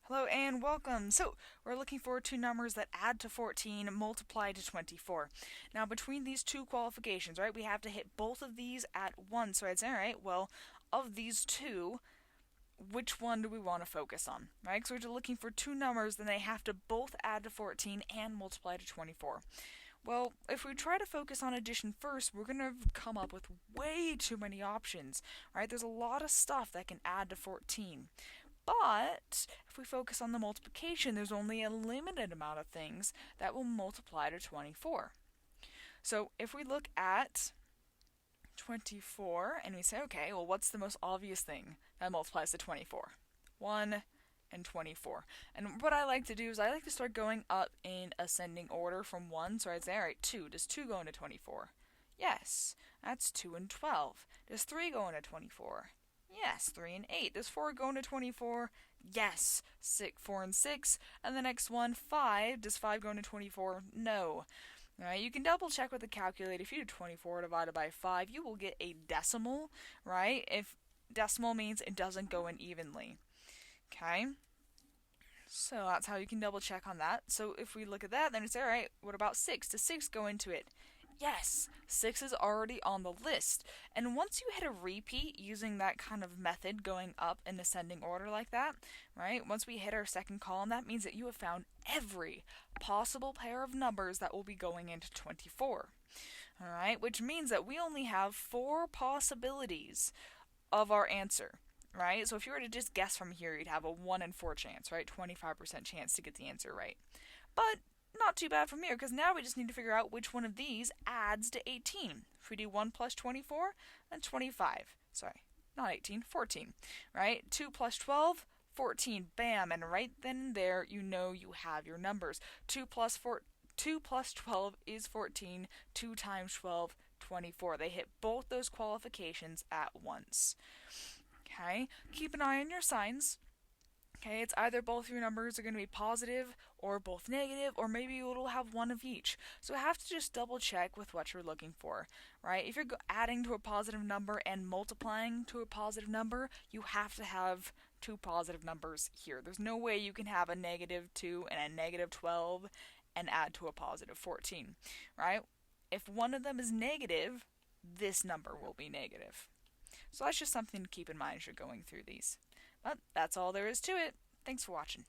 Hello and welcome. So, we're looking for two numbers that add to 14, multiply to 24. Now, between these two qualifications, right, we have to hit both of these at once. So I'd say, all right, well, of these two, which one do we want to focus on, right? So we're looking for two numbers, then they have to both add to 14 and multiply to 24. Well, if we try to focus on addition first, we're going to come up with way too many options, right? There's a lot of stuff that can add to 14. But if we focus on the multiplication, there's only a limited amount of things that will multiply to 24. So if we look at 24 and we say, okay, well, what's the most obvious thing that multiplies to 24? 1 and 24. And what I like to do is I like to start going up in ascending order from 1. So I'd say, all right, 2. Does 2 go into 24? Yes, that's 2 and 12. Does 3 go into 24? Yes, 3 and 8. Does 4 go into 24? Yes, 4 and 6. And the next one, 5. Does 5 go into 24? No. Alright, you can double check with the calculator. If you do 24 divided by 5, you will get a decimal, right? If decimal means it doesn't go in evenly. Okay? So that's how you can double check on that. So if we look at that, then it's alright, what about 6? Does 6 go into it? Yes, 6 is already on the list. And once you hit a repeat using that kind of method going up in ascending order like that, right? Once we hit our second column, that means that you have found every possible pair of numbers that will be going into 24. Alright, which means that we only have 4 possibilities of our answer. Right? So if you were to just guess from here, you'd have a 1 in 4 chance, right? 25% chance to get the answer right. But not too bad from here, because now we just need to figure out which one of these adds to 18. If we do 1 plus 24, then 25. Sorry, not 18, 14. Right? 2 plus 12, 14. Bam! And right then and there, you know you have your numbers. 2 plus 12 is 14. 2 times 12, 24. They hit both those qualifications at once. Okay, keep an eye on your signs. Okay, it's either both your numbers are going to be positive or both negative, or maybe it'll have one of each. So I have to just double check with what you're looking for, right? If you're adding to a positive number and multiplying to a positive number, you have to have two positive numbers here. There's no way you can have a negative 2 and a negative 12 and add to a positive 14, right? If one of them is negative, this number will be negative. So that's just something to keep in mind as you're going through these. But that's all there is to it. Thanks for watching.